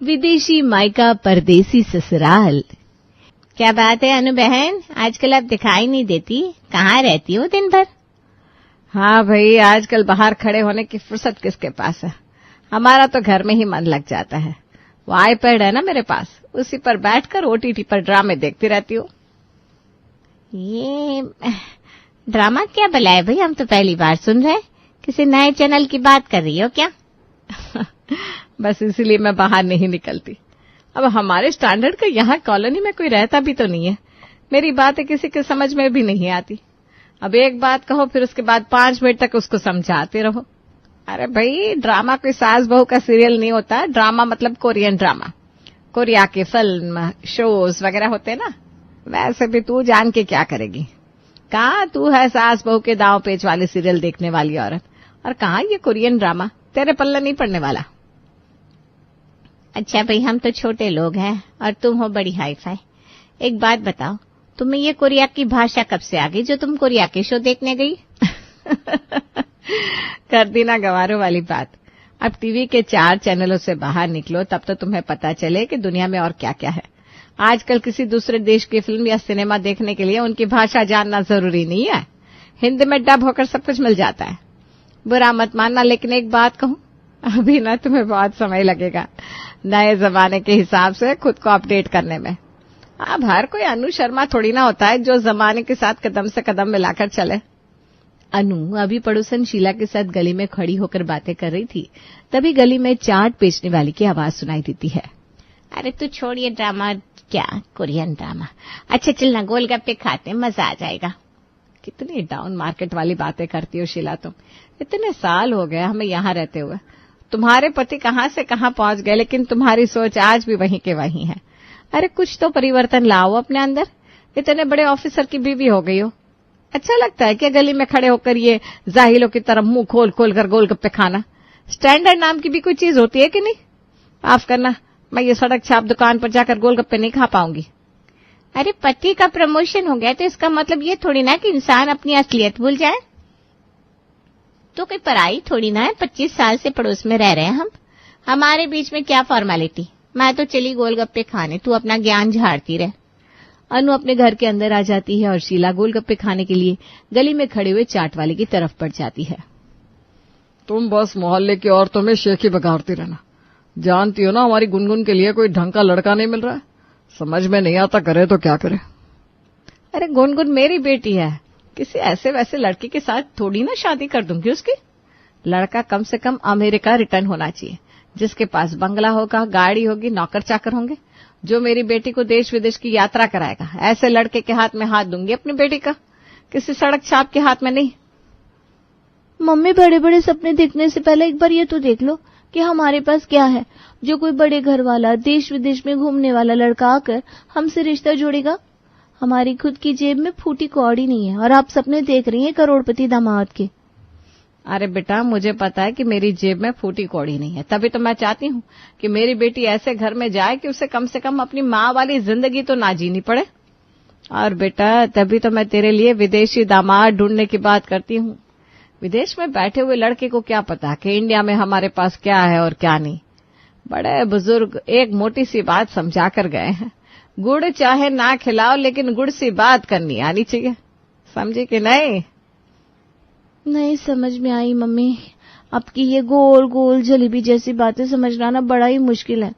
विदेशी मायका परदेसी ससुराल। क्या बात है अनु बहन, आजकल आप दिखाई नहीं देती, कहाँ रहती हो दिन भर? हाँ भाई, आजकल बाहर खड़े होने की फुर्सत किसके पास है। हमारा तो घर में ही मन लग जाता है। वो आईपैड है ना मेरे पास, उसी पर बैठकर ओटीटी पर ड्रामे देखती रहती हूँ। ये ड्रामा क्या भला है भाई, हम तो पहली बार सुन रहे हैं। किसी नए चैनल की बात कर रही हो क्या? बस इसीलिए मैं बाहर नहीं निकलती। अब हमारे स्टैंडर्ड का यहाँ कॉलोनी में कोई रहता भी तो नहीं है। मेरी बातें किसी के समझ में भी नहीं आती। अब एक बात कहो फिर उसके बाद 5 मिनट तक उसको समझाते रहो। अरे भाई, ड्रामा कोई सास बहू का सीरियल नहीं होता। ड्रामा मतलब कोरियन ड्रामा, कोरिया के फिल्म शोज वगैरह होते ना। वैसे भी तू जान के क्या करेगी? कहाँ तू है सास बहू के दांव पेच वाले सीरियल देखने वाली औरत, और कहाँ ये कोरियन ड्रामा। तेरे पल्ले नहीं पड़ने वाला। अच्छा भाई, हम तो छोटे लोग हैं और तुम हो बड़ी हाई फाई। एक बात बताओ, तुम्हें ये कोरिया की भाषा कब से आ गई जो तुम कोरिया के शो देखने गई? कर दी ना गवारों वाली बात। अब टीवी के 4 चैनलों से बाहर निकलो तब तो तुम्हें पता चले कि दुनिया में और क्या क्या है। आजकल किसी दूसरे देश की फिल्म या सिनेमा देखने के लिए उनकी भाषा जानना जरूरी नहीं है। हिंदी में डब होकर सब कुछ मिल जाता है। बुरा मत मानना, लेकिन एक बात कहूं, अभी ना तुम्हें बहुत समय लगेगा नए जमाने के हिसाब से खुद को अपडेट करने में। अब हर कोई अनु शर्मा थोड़ी ना होता है जो जमाने के साथ कदम से कदम मिलाकर चले। अनु अभी पड़ोसन शीला के साथ गली में खड़ी होकर बातें कर रही थी, तभी गली में चाट बेचने वाली की आवाज सुनाई देती है। अरे तू छोड़िए ड्रामा, क्या कोरियन ड्रामा। अच्छा चलना, गोलगप्पे खाते, मजा आ जाएगा। कितनी डाउन मार्केट वाली बातें करती हो शीला तुम। इतने साल हो गए हमें यहाँ रहते हुए। तुम्हारे पति कहाँ से कहाँ पहुंच गए, लेकिन तुम्हारी सोच आज भी वहीं के वहीं है। अरे कुछ तो परिवर्तन लाओ अपने अंदर। इतने बड़े ऑफिसर की बीवी हो गई हो। अच्छा लगता है क्या गली में खड़े होकर ये जाहिलों की तरह मुंह खोल खोल कर गोलगप्पे खाना? स्टैंडर्ड नाम की भी कोई चीज होती है कि नहीं? माफ करना, मैं ये सड़क छाप दुकान पर जाकर गोलगप्पे नहीं खा पाऊंगी। अरे पति का प्रमोशन हो गया तो इसका मतलब ये थोड़ी ना कि इंसान अपनी असलियत भूल जाए। तो कोई पराई थोड़ी ना है, 25 साल से पड़ोस में रह रहे हैं हम। हमारे बीच में क्या फॉर्मेलिटी। मैं तो चली गोलगप्पे खाने, तू अपना ज्ञान झाड़ती रह। अनु अपने घर के अंदर आ जाती है और शीला गोलगप्पे खाने के लिए गली में खड़े हुए चाट वाले की तरफ बढ़ जाती है। तुम बस मोहल्ले की औरतों में शेखी बघाड़ती रहना। जानती हो ना हमारी गुनगुन के लिए कोई ढंग का लड़का नहीं मिल रहा है। समझ में नहीं आता करे तो क्या करे। अरे गुनगुन मेरी बेटी है, किसी ऐसे वैसे लड़के के साथ थोड़ी ना शादी कर दूंगी उसकी। लड़का कम से कम अमेरिका रिटर्न होना चाहिए, जिसके पास बंगला होगा, गाड़ी होगी, नौकर चाकर होंगे, जो मेरी बेटी को देश विदेश की यात्रा कराएगा। ऐसे लड़के के हाथ में हाथ दूंगी अपनी बेटी का, किसी सड़क छाप के हाथ में नहीं। मम्मी, बड़े बड़े सपने देखने से पहले एक बार ये तो देख लो कि हमारे पास क्या है, जो कोई बड़े घर वाला देश विदेश में घूमने वाला लड़का आकर हमसे रिश्ता जोड़ेगा। हमारी खुद की जेब में फूटी कौड़ी नहीं है और आप सपने देख रही हैं करोड़पति दामाद के। अरे बेटा, मुझे पता है कि मेरी जेब में फूटी कौड़ी नहीं है, तभी तो मैं चाहती हूँ कि मेरी बेटी ऐसे घर में जाए कि उसे कम से कम अपनी माँ वाली जिंदगी तो ना जीनी पड़े। और बेटा, तभी तो मैं तेरे लिए विदेशी दामाद ढूंढने की बात करती हूँ। विदेश में बैठे हुए लड़के को क्या पता कि इंडिया में हमारे पास क्या है और क्या नहीं। बड़े बुजुर्ग एक मोटी सी बात समझा कर गए हैं, गुड़ चाहे ना खिलाओ लेकिन गुड़ सी बात करनी आनी चाहिए। समझी कि नहीं? नहीं समझ में आई मम्मी। आपकी ये गोल गोल जलेबी जैसी बातें समझना ना बड़ा ही मुश्किल है।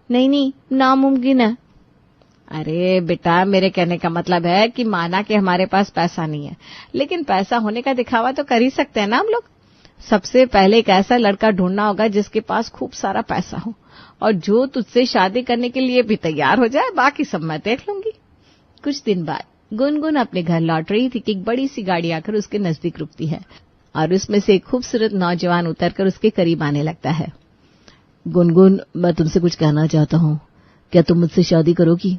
नहीं, नामुमकिन है। अरे बेटा, मेरे कहने का मतलब है कि माना कि हमारे पास पैसा नहीं है, लेकिन पैसा होने का दिखावा तो कर ही सकते हैं ना हम लोग। सबसे पहले एक ऐसा लड़का ढूंढना होगा जिसके पास खूब सारा पैसा हो और जो तुझसे शादी करने के लिए भी तैयार हो जाए। बाकी सब मैं देख लूंगी। कुछ दिन बाद गुनगुन अपने घर लौट रही थी कि एक बड़ी सी गाड़ी आकर उसके नजदीक रुकती है और उसमें से एक खूबसूरत नौजवान उतरकर उसके करीब आने लगता है। गुनगुन, मैं तुमसे कुछ कहना चाहता हूँ, क्या तुम मुझसे शादी करोगी?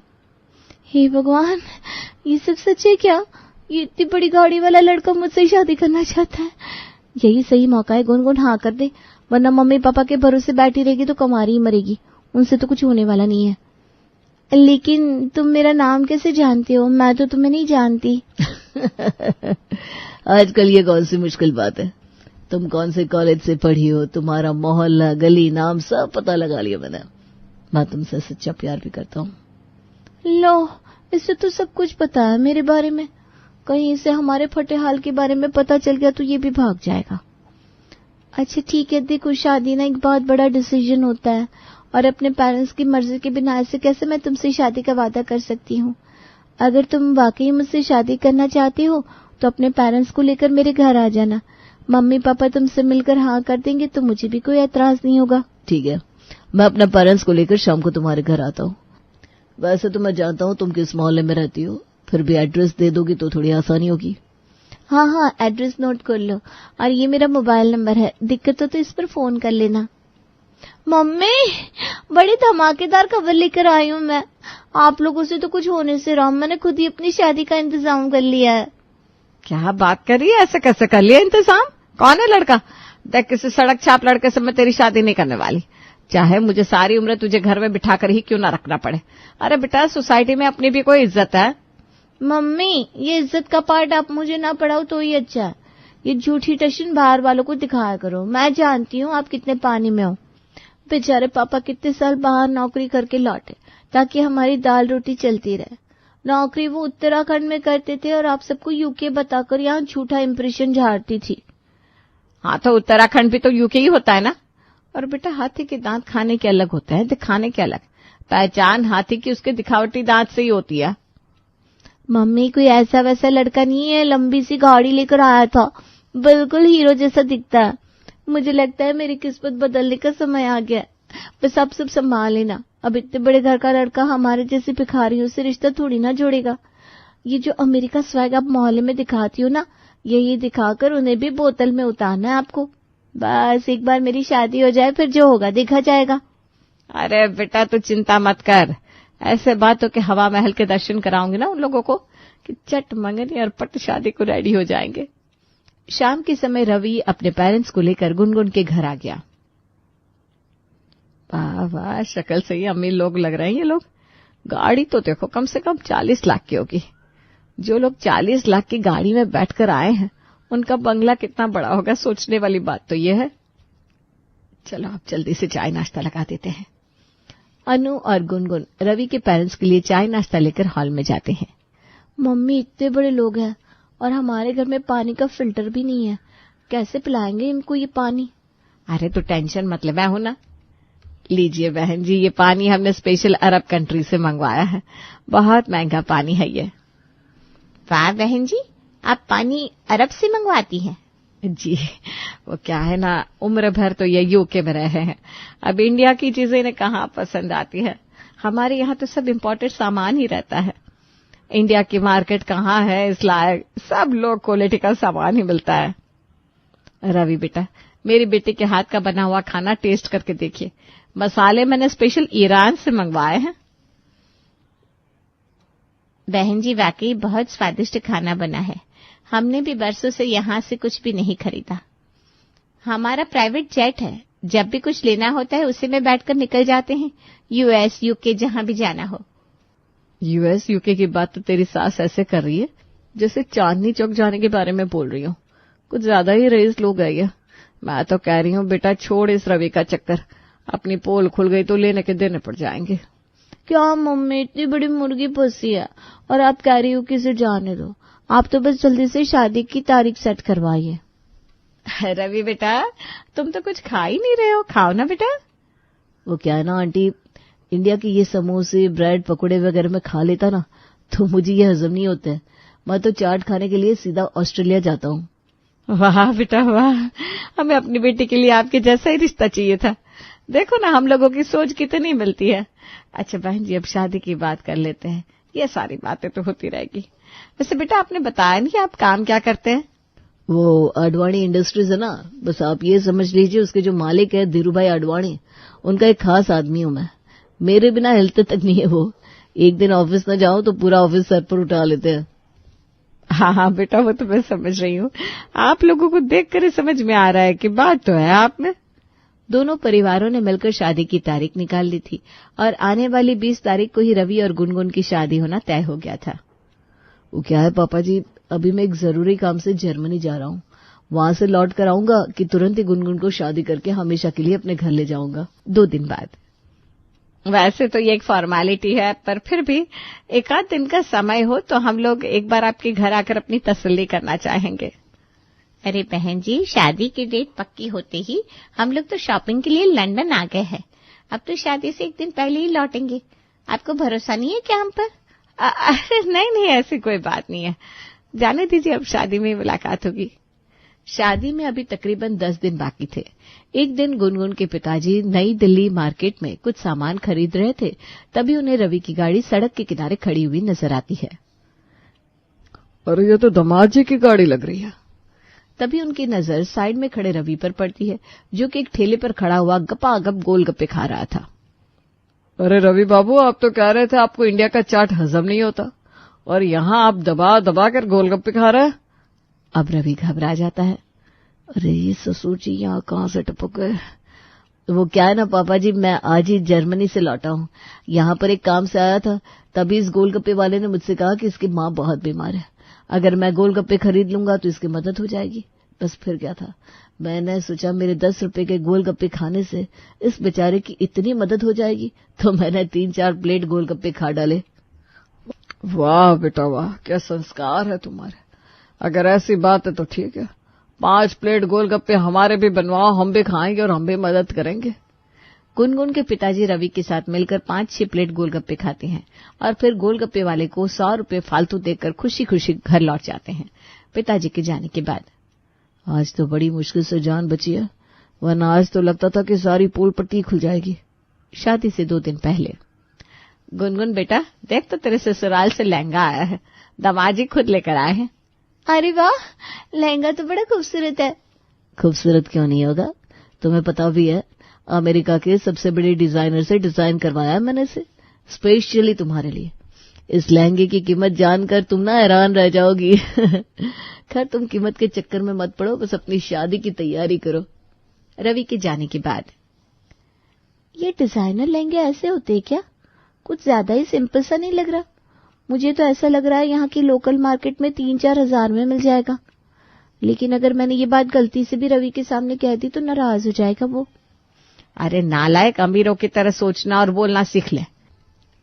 हे भगवान, ये सब सच है क्या? ये इतनी बड़ी गाड़ी वाला लड़का मुझसे शादी करना चाहता है। यही सही मौका है गुनगुन, हाँ कर दे, वरना मम्मी पापा के भरोसे बैठी रहेगी तो कमारी ही मरेगी। उनसे तो कुछ होने वाला नहीं है। लेकिन तुम मेरा नाम कैसे जानते हो? मैं तो तुम्हें नहीं जानती। आजकल ये कौन सी मुश्किल बात है? तुम कौन से कॉलेज से पढ़ी हो, तुम्हारा मोहल्ला, गली, नाम सब पता लगा लिया मैंने। मैं तुमसे सच्चा प्यार भी करता हूँ। लो, इसे तो सब कुछ पता है मेरे बारे में। कहीं इसे हमारे फटे हाल के बारे में पता चल गया तो ये भी भाग जाएगा। अच्छा ठीक है, देखो शादी ना एक बहुत बड़ा डिसीजन होता है और अपने पेरेंट्स की मर्जी के बिना ऐसे कैसे मैं तुमसे शादी का वादा कर सकती हूँ। अगर तुम वाकई मुझसे शादी करना चाहते हो तो अपने पेरेंट्स को लेकर मेरे घर आ जाना। मम्मी पापा तुमसे मिलकर हाँ कर देंगे तो मुझे भी कोई एतराज नहीं होगा। ठीक है, मैं अपने पेरेंट्स को लेकर शाम को तुम्हारे घर आता हूँ। वैसे तो मैं जानता हूँ तुम किस मोहल्ले में रहती हो, फिर भी एड्रेस दे दोगी तो थोड़ी आसानी होगी। हाँ, एड्रेस नोट कर लो और ये मेरा मोबाइल नंबर है, दिक्कत हो तो इस पर फोन कर लेना। मम्मी, बड़ी धमाकेदार खबर लेकर आई हूँ मैं। आप लोगों से तो कुछ होने से रहा, मैंने खुद ही अपनी शादी का इंतजाम कर लिया है। क्या बात कर रही है? ऐसे कैसे कर लिया इंतजाम? कौन है लड़का? देख, किसी सड़क छाप लड़के से मैं तेरी शादी नहीं करने वाली, चाहे मुझे सारी उम्र तुझे घर में बिठा कर ही क्यों ना रखना पड़े। अरे बेटा, सोसाइटी में अपनी भी कोई इज्जत है। मम्मी, ये इज्जत का पार्ट आप मुझे ना पढ़ाओ तो ही अच्छा है। ये झूठी टशन बाहर वालों को दिखाया करो। मैं जानती हूँ आप कितने पानी में हो। बेचारे पापा कितने साल बाहर नौकरी करके लौटे ताकि हमारी दाल रोटी चलती रहे। नौकरी वो उत्तराखंड में करते थे और आप सबको यूके बताकर यहाँ झूठा इंप्रेशन झाड़ती थी। हाँ, तो उत्तराखंड भी तो यूके ही होता है ना। और बेटा, हाथी के दांत खाने के अलग होते हैं, दिखाने के अलग। पहचान हाथी की उसके दिखावटी दांत से ही होती है। मम्मी, कोई ऐसा वैसा लड़का नहीं है, लंबी सी गाड़ी लेकर आया था, बिल्कुल हीरो जैसा दिखता है। मुझे लगता है मेरी किस्मत बदलने का समय आ गया। बस आप सब संभाल लेना। अब इतने बड़े घर का लड़का हमारे जैसे भिखारियों से रिश्ता थोड़ी ना जोड़ेगा। ये जो अमेरिका स्वैग आप मोहल्ले में दिखाती हो ना, यही दिखाकर उन्हें भी बोतल में उतारना है आपको। बस एक बार मेरी शादी हो जाए, फिर जो होगा देखा जाएगा। अरे बेटा, तू चिंता मत कर। ऐसे बातों के हवा महल के दर्शन कराऊंगी ना उन लोगों को कि चट मंगनी और पट शादी को रेडी हो जाएंगे। शाम के समय रवि अपने पेरेंट्स को लेकर गुनगुन के घर आ गया। वाह वाह, शक्ल से ही अमीर लोग लग रहे हैं ये लोग। गाड़ी तो देखो कम से कम 40 लाख की होगी। जो लोग 40 लाख की गाड़ी में बैठकर आए हैं उनका बंगला कितना बड़ा होगा, सोचने वाली बात तो ये है। चलो अब जल्दी से चाय नाश्ता लगा देते हैं। अनु और गुनगुन रवि के पेरेंट्स के लिए चाय नाश्ता लेकर हॉल में जाते हैं। मम्मी, इतने बड़े लोग हैं और हमारे घर में पानी का फिल्टर भी नहीं है, कैसे पिलाएंगे इनको ये पानी? अरे तो टेंशन मत ले, मैं हूं ना। लीजिए बहन जी, ये पानी हमने स्पेशल अरब कंट्री से मंगवाया है। बहुत महंगा पानी है ये। वाह बहन जी, आप पानी अरब से मंगवाती हैं? जी, वो क्या है ना, उम्र भर तो ये यूके में रहे हैं, अब इंडिया की चीजें इन्हें कहाँ पसंद आती है। हमारे यहाँ तो सब इम्पोर्टेड सामान ही रहता है। इंडिया की मार्केट कहाँ है इस लायक, सब लोग क्वालिटी का सामान ही मिलता है। रवि बेटा, मेरी बेटी के हाथ का बना हुआ खाना टेस्ट करके देखिए। मसाले मैंने स्पेशल ईरान से मंगवाए हैं। बहन जी, वाकई बहुत स्वादिष्ट खाना बना है। हमने भी बरसों से यहाँ से कुछ भी नहीं खरीदा। हमारा प्राइवेट जेट है, जब भी कुछ लेना होता है उसी में बैठकर निकल जाते हैं, यूएस यूके जहां भी जाना हो। यूएस यूके की बात तो तेरी सास ऐसे कर रही है जैसे चांदनी चौक जाने के बारे में बोल रही हूँ। कुछ ज्यादा ही रईस लोग गए हैं। मैं तो कह रही हूँ बेटा, छोड़ इस रवि का चक्कर। अपनी पोल खुल गई तो लेने के देने पड़ जाएंगे। क्या मम्मी, इतनी बड़ी मुर्गी फंसी है और आप कह रही हो कि इसे जाने दो। आप तो बस जल्दी से शादी की तारीख सेट करवाइए। रवि बेटा, तुम तो कुछ खा ही नहीं रहे हो, खाओ ना बेटा। वो क्या है ना आंटी, इंडिया के ये समोसे ब्रेड पकोड़े वगैरह में खा लेता ना तो मुझे ये हजम नहीं होते हैं। मैं तो चाट खाने के लिए सीधा ऑस्ट्रेलिया जाता हूँ। वाह बेटा वाह, हमें अपनी बेटी के लिए आपके जैसा ही रिश्ता चाहिए था। देखो ना, हम लोगों की सोच कितनी मिलती है। अच्छा बहन जी, अब शादी की बात कर लेते हैं। ये सारी बातें तो होती रहेगी। वैसे बेटा, आपने बताया नहीं आप काम क्या करते हैं? वो अडवाणी इंडस्ट्रीज है ना, बस आप ये समझ लीजिए उसके जो मालिक है धीरू भाई अडवाणी, उनका एक खास आदमी हूं मैं। मेरे बिना हिलते तक नहीं है वो। एक दिन ऑफिस न जाओ तो पूरा ऑफिस सर पर उठा लेते हैं। हाँ हाँ बेटा, वो तो मैं समझ रही हूँ। आप लोगों को देखकर ही समझ में आ रहा है कि बात तो है आप में। दोनों परिवारों ने मिलकर शादी की तारीख निकाल ली थी और आने वाली 20 तारीख को ही रवि और गुनगुन की शादी होना तय हो गया था। वो क्या है पापा जी, अभी मैं एक जरूरी काम से जर्मनी जा रहा हूँ। वहां से लौट कर आऊंगा कि तुरंत ही गुनगुन को शादी करके हमेशा के लिए अपने घर ले जाऊंगा। 2 दिन बाद। वैसे तो ये एक फॉर्मेलिटी है, पर फिर भी एक आध दिन का समय हो तो हम लोग एक बार आपके घर आकर अपनी तसल्ली करना चाहेंगे। अरे बहन जी, शादी की डेट पक्की होते ही हम लोग तो शॉपिंग के लिए लंदन आ गए हैं। अब तो शादी से एक दिन पहले ही लौटेंगे। आपको भरोसा नहीं है क्या हम पर? अरे नहीं, ऐसी कोई बात नहीं है। जाने दीजिए, अब शादी में मुलाकात होगी। शादी में अभी तकरीबन 10 दिन बाकी थे। एक दिन गुनगुन के पिताजी नई दिल्ली मार्केट में कुछ सामान खरीद रहे थे, तभी उन्हें रवि की गाड़ी सड़क के किनारे खड़ी हुई नजर आती है। अरे ये तो दामाद जी की गाड़ी लग रही है। तभी उनकी नजर साइड में खड़े रवि पर पड़ती है, जो कि एक ठेले पर खड़ा हुआ गपागप गोलगप्पे खा रहा था। अरे रवि बाबू, आप तो कह रहे थे आपको इंडिया का चाट हजम नहीं होता, और यहाँ आप दबा दबा कर गोलगप्पे खा रहे हैं। अब रवि घबरा जाता है। अरे ये ससुर जी यहाँ कहाँ से टपक गए? वो क्या है ना पापा जी, मैं आज ही जर्मनी से लौटा हूँ। यहाँ पर एक काम से आया था, तभी इस गोलगप्पे वाले ने मुझसे कहा कि इसकी माँ बहुत बीमार है, अगर मैं गोलगप्पे खरीद लूंगा तो इसकी मदद हो जाएगी। बस फिर क्या था, मैंने सोचा मेरे 10 रुपए के गोलगप्पे खाने से इस बेचारे की इतनी मदद हो जाएगी, तो मैंने 3-4 प्लेट गोलगप्पे खा डाले। वाह बेटा वाह, क्या संस्कार है तुम्हारे। अगर ऐसी बात है तो ठीक है, 5 प्लेट गोलगप्पे हमारे भी बनवाओ, हम भी खाएंगे और हम भी मदद करेंगे। गुनगुन के पिताजी रवि के साथ मिलकर 5-6 प्लेट गोलगप्पे खाते हैं और फिर गोलगप्पे वाले को 100 रुपए फालतू देकर खुशी खुशी घर लौट जाते हैं। पिताजी के जाने के बाद आज तो बड़ी मुश्किल से जान बची है, वरना आज तो लगता था कि सारी पोल पट्टी खुल जाएगी। शादी से 2 दिन पहले। गुनगुन बेटा, देख तो तेरे ससुराल से लहंगा आया है, दामाद जी खुद लेकर आए हैं। अरे वाह, लहंगा तो बड़ा खूबसूरत है। खूबसूरत क्यों नहीं होगा, तुम्हें पता भी है, अमेरिका के सबसे बड़े डिजाइनर से डिजाइन करवाया मैंने इसे स्पेशली तुम्हारे लिए। इस लहंगे की कीमत जानकर तुम ना हैरान रह जाओगी। खैर तुम कीमत के चक्कर में मत पड़ो, बस अपनी शादी की तैयारी करो। रवि के जाने के बाद ये डिजाइनर लहंगे ऐसे होते हैं क्या? कुछ ज्यादा ही सिंपल सा नहीं लग रहा। मुझे तो ऐसा लग रहा है यहाँ की लोकल मार्केट में 3-4 हजार में मिल जाएगा। लेकिन अगर मैंने ये बात गलती से भी रवि के सामने कह दी तो नाराज हो जाएगा वो। अरे नालायक, अमीरों की तरह सोचना और बोलना सीख ले।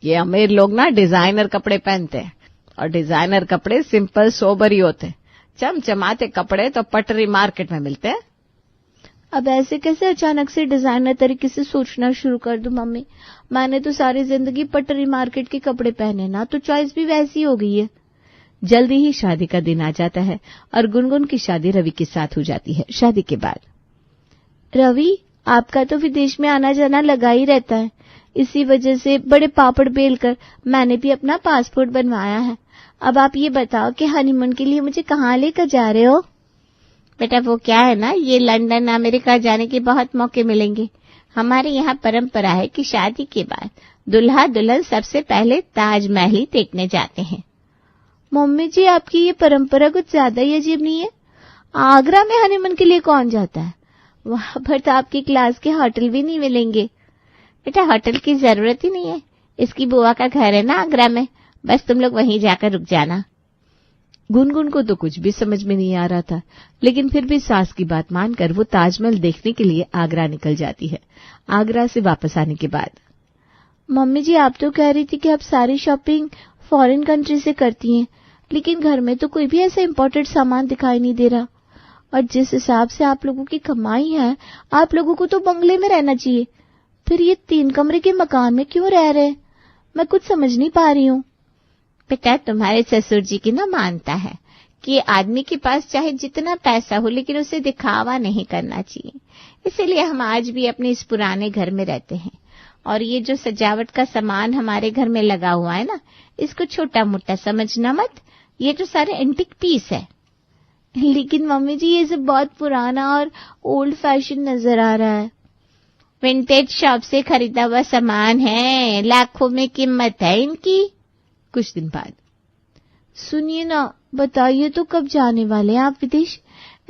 ये अमीर लोग ना डिजाइनर कपड़े पहनते हैं, और डिजाइनर कपड़े सिंपल सोबर ही होते हैं। चमचमाते कपड़े तो पटरी मार्केट में मिलते हैं। अब ऐसे कैसे अचानक से डिजाइनर तरीके से सोचना शुरू कर दूं मम्मी? मैंने तो सारी जिंदगी पटरी मार्केट के कपड़े पहने ना, तो चॉइस भी वैसी हो गई है। जल्दी ही शादी का दिन आ जाता है और गुनगुन की शादी रवि के साथ हो जाती है। शादी के बाद रवि, आपका तो विदेश में आना जाना लगा ही रहता है, इसी वजह से बड़े पापड़ बेलकर मैंने भी अपना पासपोर्ट बनवाया है। अब आप ये बताओ कि हनीमून के लिए मुझे कहाँ लेकर जा रहे हो? बेटा वो क्या है ना, ये लंदन अमेरिका जाने के बहुत मौके मिलेंगे। हमारे यहाँ परंपरा है कि शादी के बाद दुल्हा दुल्हन सबसे पहले ताजमहल ही देखने जाते हैं। मम्मी जी, आपकी ये परंपरा कुछ ज्यादा ही अजीब नहीं है? आगरा में हनीमून के लिए कौन जाता है? वहां पर तो आपकी क्लास के होटल भी नहीं मिलेंगे। बेटा होटल की जरूरत ही नहीं है, इसकी बुआ का घर है ना आगरा में, बस तुम लोग वहीं जाकर रुक जाना। गुनगुन को तो कुछ भी समझ में नहीं आ रहा था, लेकिन फिर भी सास की बात मानकर वो ताजमहल देखने के लिए आगरा निकल जाती है। आगरा से वापस आने के बाद मम्मी जी, आप तो कह रही थी कि आप सारी शॉपिंग फॉरेन कंट्री से करती हैं, लेकिन घर में तो कोई भी ऐसा इम्पोर्टेड सामान दिखाई नहीं दे रहा। और जिस हिसाब से आप लोगों की कमाई है, आप लोगों को तो बंगले में रहना चाहिए, फिर ये 3 कमरे के मकान में क्यों रह रहे हैं? मैं कुछ समझ नहीं पा रही हूँ। बेटा तुम्हारे ससुर जी की ना मानता है कि आदमी के पास चाहे जितना पैसा हो, लेकिन उसे दिखावा नहीं करना चाहिए। इसीलिए हम आज भी अपने इस पुराने घर में रहते हैं। और ये जो सजावट का सामान हमारे घर में लगा हुआ है ना, इसको छोटा मोटा समझना मत, ये तो सारे एंटिक पीस है। लेकिन मम्मी जी, ये सब बहुत पुराना और ओल्ड फैशन नजर आ रहा है। विंटेज शॉप से खरीदा हुआ सामान है, लाखों में कीमत है इनकी। कुछ दिन बाद सुनिए ना, बताइए तो कब जाने वाले हैं आप विदेश?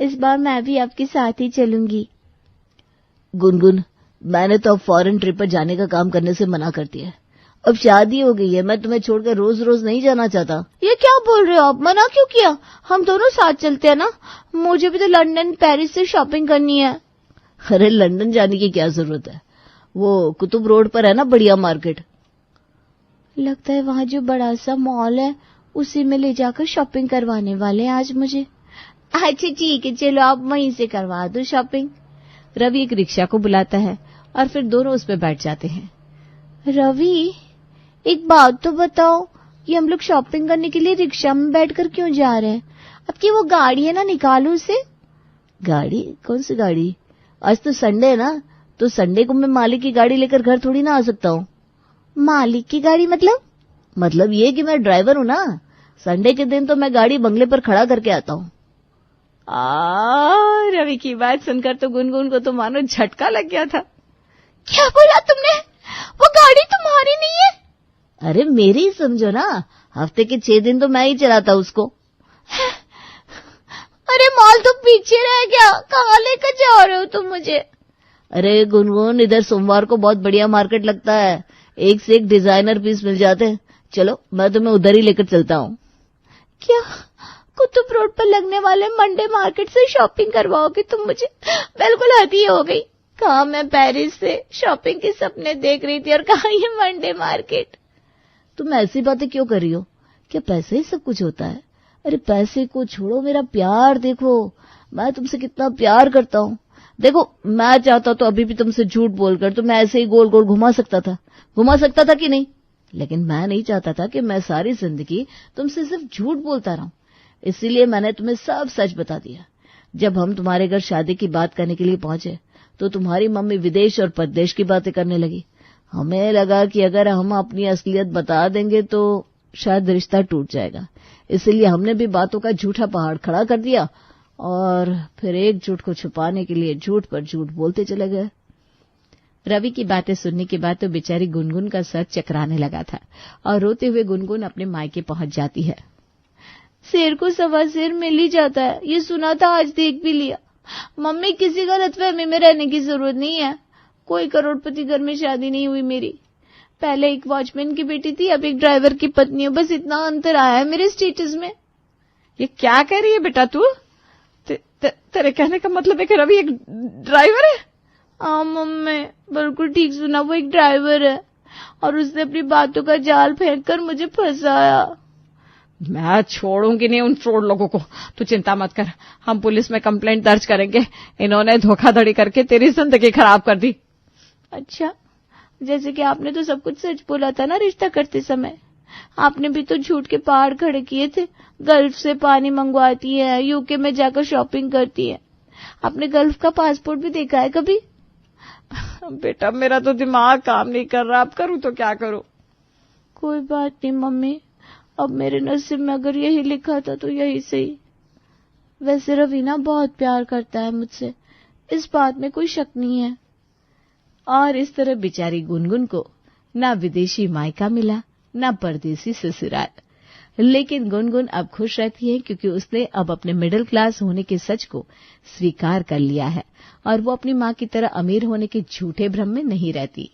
इस बार मैं भी आपके साथ ही चलूंगी। गुनगुन, मैंने तो अब फॉरेन ट्रिप पर जाने का काम करने से मना कर दिया है। अब शादी हो गई है, मैं तुम्हें छोड़कर रोज रोज नहीं जाना चाहता। ये क्या बोल रहे हो आप? मना क्यों किया? हम दोनों साथ चलते हैं ना। मुझे भी तो लंदन पेरिस से शॉपिंग करनी है। अरे लंदन जाने की क्या जरूरत है, वो कुतुब रोड पर है ना बढ़िया मार्केट। लगता है वहाँ जो बड़ा सा मॉल है उसी में ले जाकर शॉपिंग करवाने वाले हैं आज मुझे। अच्छा ठीक है, चलो आप वहीं से करवा दो शॉपिंग। रवि एक रिक्शा को बुलाता है और फिर दोनों उस पर बैठ जाते हैं। रवि, एक बात तो बताओ, ये हम लोग शॉपिंग करने के लिए रिक्शा में बैठकर क्यों जा रहे हैं? अब की वो गाड़ी है ना, निकालो उसे। गाड़ी? कौन सी गाड़ी? आज तो संडे है ना, तो संडे को मैं मालिक की गाड़ी लेकर घर थोड़ी ना आ सकता हूँ। मालिक की गाड़ी मतलब ये कि मैं ड्राइवर हूँ ना। संडे के दिन तो मैं गाड़ी बंगले पर खड़ा करके आता हूँ। रवि की बात सुनकर तो गुनगुन को तो मानो झटका लग गया था। क्या बोला तुमने? वो गाड़ी तुम्हारी नहीं है? अरे मेरी ही समझो ना, हफ्ते के 6 दिन तो मैं ही चलाता उसको। अरे मॉल तो पीछे रह गया, कहाँ लेकर जा रहे हो तुम मुझे? अरे गुनगुन, इधर सोमवार को बहुत बढ़िया मार्केट लगता है, एक से एक डिजाइनर पीस मिल जाते हैं। चलो मैं तुम्हें उधर ही लेकर चलता हूँ। क्या कुतुब रोड पर लगने वाले मंडे मार्केट से शॉपिंग करवाओगे तुम मुझे? बिल्कुल हद ही हो गई। कहाँ मैं पेरिस से शॉपिंग के सपने देख रही थी और कहाँ ये मंडे मार्केट। तुम ऐसी बातें क्यों कर रही हो? क्या पैसे ही सब कुछ होता है? अरे पैसे को छोड़ो, मेरा प्यार देखो, मैं तुमसे कितना प्यार करता हूँ। देखो मैं चाहता तो अभी भी तुमसे झूठ बोलकर तो मैं ऐसे ही गोल गोल घुमा सकता था कि नहीं, लेकिन मैं नहीं चाहता था कि मैं सारी जिंदगी तुमसे सिर्फ झूठ बोलता रहूं। इसीलिए मैंने तुम्हें सब सच बता दिया। जब हम तुम्हारे घर शादी की बात करने के लिए पहुंचे तो तुम्हारी मम्मी विदेश और परदेश की बातें करने लगी। हमें लगा कि अगर हम अपनी असलियत बता देंगे तो शायद रिश्ता टूट जाएगा, इसीलिए हमने भी बातों का झूठा पहाड़ खड़ा कर दिया और फिर एक झूठ को छुपाने के लिए झूठ पर झूठ बोलते चले गए। रवि की बातें सुनने के बाद तो बेचारी गुनगुन का सर चकराने लगा था और रोते हुए गुनगुन अपने मायके पहुंच जाती है। शेर को सवा शेर मिल ही जाता है, ये सुना था, आज देख भी लिया। मम्मी, किसी गलतफहमी में रहने की जरूरत नहीं है। कोई करोड़पति घर में शादी नहीं हुई मेरी। पहले एक वॉचमैन की बेटी थी, अब एक ड्राइवर की पत्नी हूँ। बस इतना अंतर आया है मेरे स्टेटस में। ये क्या कह रही है बेटा तू? तेरे कहने का मतलब है कि रवि एक ड्राइवर है? हाँ मम्मी, बिल्कुल ठीक सुना, वो एक ड्राइवर है और उसने अपनी बातों का जाल फेंक कर मुझे फंसाया। मैं छोड़ूंगी नहीं उन फ्रॉड लोगों को, तू चिंता मत कर, हम पुलिस में कंप्लेंट दर्ज करेंगे। इन्होंने धोखाधड़ी करके तेरी जिंदगी खराब कर दी। अच्छा, जैसे कि आपने तो सब कुछ सच बोला था ना रिश्ता करते समय। आपने भी तो झूठ के पहाड़ खड़े किए थे। गल्फ से पानी मंगवाती है, यूके में जाकर शॉपिंग करती है। आपने गल्फ का पासपोर्ट भी देखा है कभी? बेटा मेरा तो दिमाग काम नहीं कर रहा, अब करूं तो क्या करूं? कोई बात नहीं मम्मी, अब मेरे नसीब में अगर यही लिखा था तो यही सही। वैसे रवीना बहुत प्यार करता है मुझसे, इस बात में कोई शक नहीं है। और इस तरह बेचारी गुनगुन को ना विदेशी मायका मिला ना परदेसी ससुराल। लेकिन गुनगुन अब खुश रहती है क्योंकि उसने अब अपने मिडिल क्लास होने के सच को स्वीकार कर लिया है और वो अपनी माँ की तरह अमीर होने के झूठे भ्रम में नहीं रहती।